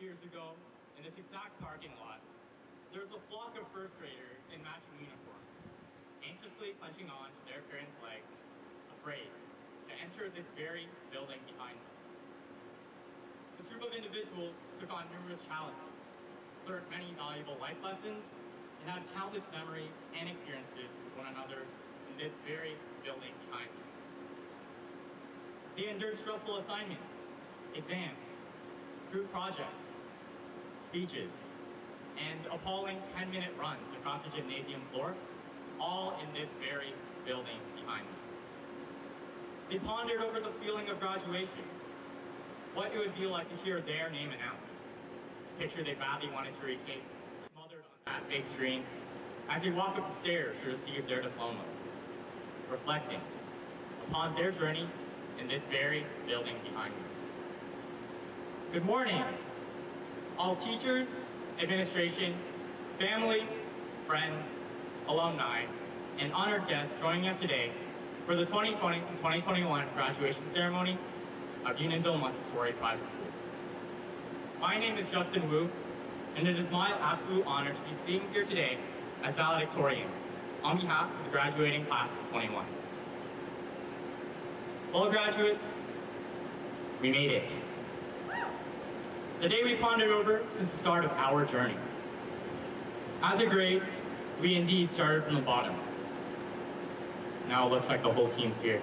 years ago, in this exact parking lot, there was a flock of first graders in matching uniforms, anxiously clenching on to their parents' legs, afraid to enter this very building behind them. This group of individuals took on numerous challenges, learned many valuable life lessons, and had countless memories and experiences with one another in this very building behind them. They endured stressful assignments, exams, group projects, speeches, and appalling 10-minute runs across the gymnasium floor, all in this very building behind them. They pondered over the feeling of graduation, what it would be like to hear their name announced, a picture they badly wanted to recreate, smothered on that big screen, as they walked up the stairs to receive their diploma, reflecting upon their journey in this very building behind them. Good morning, all teachers, administration, family, friends, alumni, and honored guests joining us today for the 2020 to 2021 graduation ceremony of Unionville Montessori Private School. My name is Justin Wu, and it is my absolute honor to be speaking here today as valedictorian on behalf of the graduating class of 21. Well, graduates, we made it. The day we pondered over since the start of our journey. As a grade, we indeed started from the bottom. Now it looks like the whole team's here.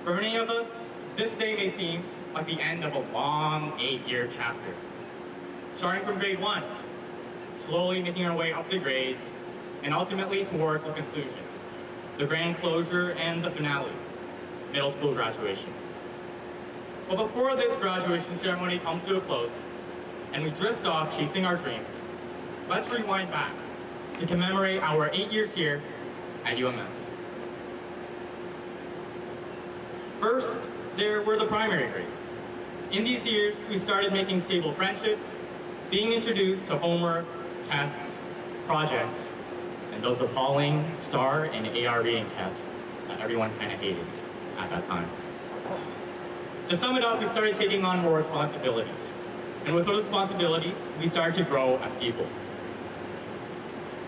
For many of us, this day may seem like the end of a long 8-year chapter. Starting from grade 1, slowly making our way up the grades, and ultimately towards the conclusion, the grand closure and the finale, middle school graduation. But before this graduation ceremony comes to a close, and we drift off chasing our dreams, let's rewind back to commemorate our 8 years here at UMS. First, there were the primary grades. In these years, we started making stable friendships, being introduced to homework, tests, projects, and those appalling STAR and AR reading tests that everyone kind of hated at that time. To sum it up, we started taking on more responsibilities. And with those responsibilities, we started to grow as people.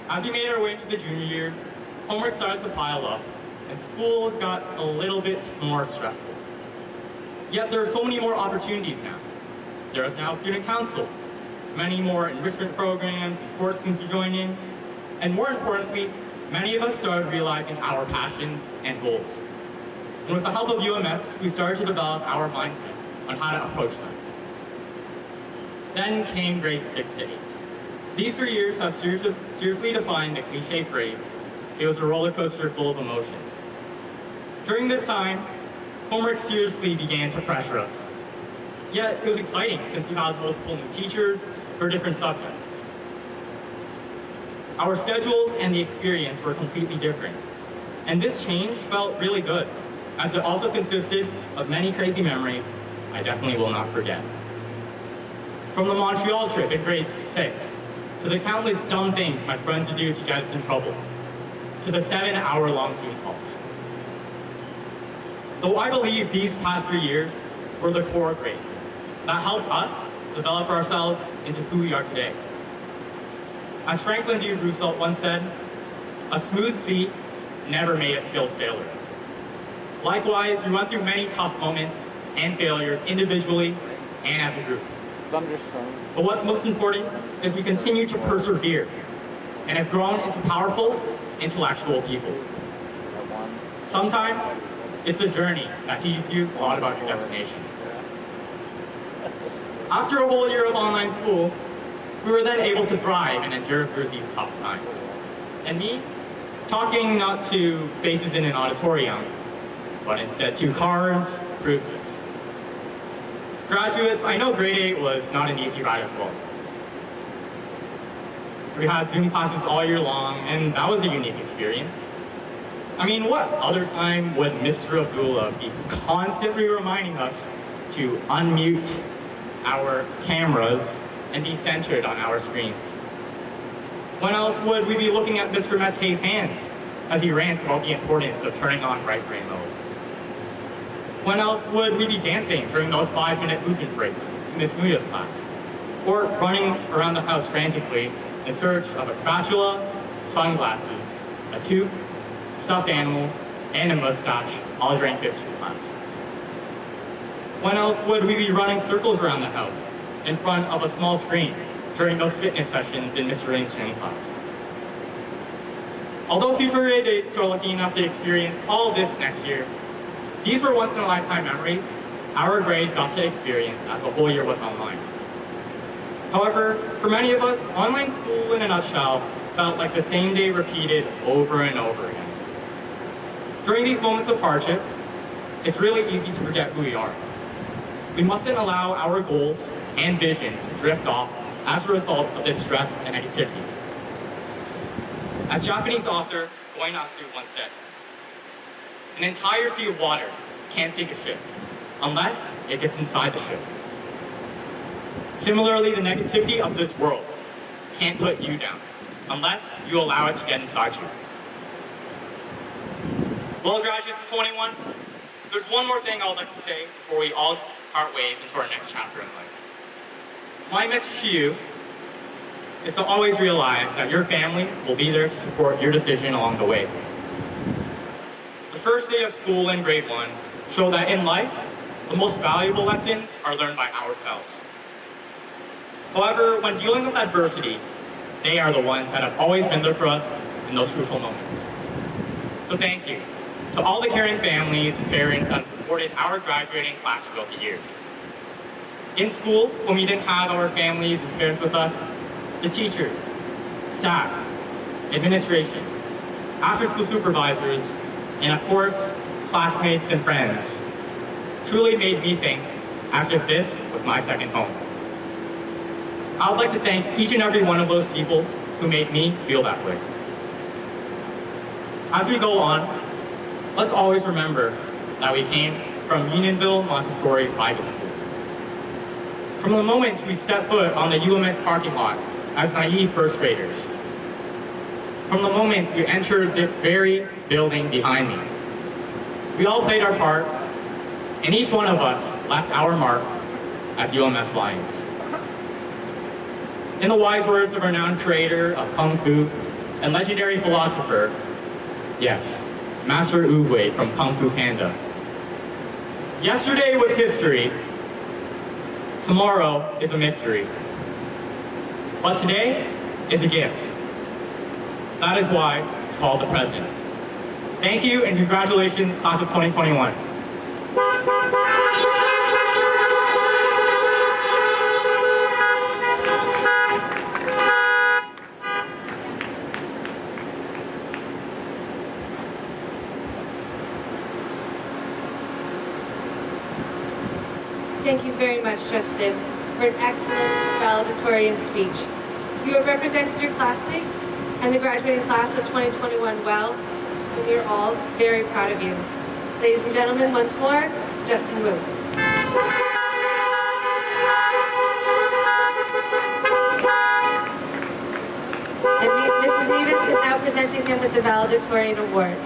As we made our way into the junior years, homework started to pile up, and school got a little bit more stressful. Yet there are so many more opportunities now. There is now student council, many more enrichment programs and sports teams to join in, and more importantly, many of us started realizing our passions and goals. And with the help of UMS, we started to develop our mindset on how to approach them. Then came grades 6 to 8. These 3 years have seriously defined the cliche phrase, it was a roller coaster full of emotions. During this time, homework seriously began to pressure us. Yet it was exciting since we had multiple new teachers for different subjects. Our schedules and the experience were completely different. And this change felt really good, as it also consisted of many crazy memories I definitely will not forget. From the Montreal trip in grade 6, to the countless dumb things my friends would do to get us in trouble, to the 7-hour-long Zoom calls. Though I believe these past 3 years were the core grades that helped us develop ourselves into who we are today. As Franklin D. Roosevelt once said, a smooth sea never made a skilled sailor. Likewise, we went through many tough moments and failures individually and as a group. But what's most important is we continue to persevere and have grown into powerful, intellectual people. Sometimes it's a journey that teaches you a lot about your destination. After a whole year of online school, we were then able to thrive and endure through these tough times. And me, talking not to faces in an auditorium, but instead to cars, proves this. Graduates, I know grade 8 was not an easy ride as well. We had Zoom classes all year long, and that was a unique experience. I mean, what other time would Mr. Abdullah be constantly reminding us to unmute our cameras and be centered on our screens? When else would we be looking at Mr. Mette's hands as he rants about the importance of turning on right brain mode? When else would we be dancing during those 5-minute movement breaks in Miss Muda's class, or running around the house frantically in search of a spatula, sunglasses, a tooth, stuffed animal, and a mustache, all during history class. When else would we be running circles around the house in front of a small screen during those fitness sessions in Mr. Ling's gym class? Although future grade 8s are lucky enough to experience all of this next year, these were once-in-a-lifetime memories our grade got to experience as the whole year was online. However, for many of us, online school in a nutshell felt like the same day repeated over and over again. During these moments of hardship, it's really easy to forget who we are. We mustn't allow our goals and vision to drift off as a result of this stress and negativity. As Japanese author Koinasu once said, an entire sea of water can't sink a ship unless it gets inside the ship. Similarly, the negativity of this world can't put you down unless you allow it to get inside you. Well, graduates of 21, there's one more thing I would like to say before we all part ways into our next chapter in life. My message to you is to always realize that your family will be there to support your decision along the way. The first day of school in grade 1 showed that in life, the most valuable lessons are learned by ourselves. However, when dealing with adversity, they are the ones that have always been there for us in those crucial moments. So thank you to all the caring families and parents that have supported our graduating class throughout the years. In school, when we didn't have our families and parents with us, the teachers, staff, administration, after-school supervisors, and of course, classmates and friends truly made me think as if this was my second home. I would like to thank each and every one of those people who made me feel that way. As we go on, let's always remember that we came from Unionville Montessori Private School. From the moment we stepped foot on the UMS parking lot as naive first graders, from the moment we entered this very building behind me, we all played our part, and each one of us left our mark as UMS Lions. In the wise words of renowned creator of Kung Fu and legendary philosopher, yes, Master Oogway from Kung Fu Panda, yesterday was history, tomorrow is a mystery, but today is a gift. That is why it's called the present. Thank you and congratulations, class of 2021. Thank you very much, Justin, for an excellent valedictorian speech. You have represented your classmates and the graduating class of 2021 well, and we are all very proud of you. Ladies and gentlemen, once more, Justin Wu. And Mrs. Nevis is now presenting him with the valedictorian award.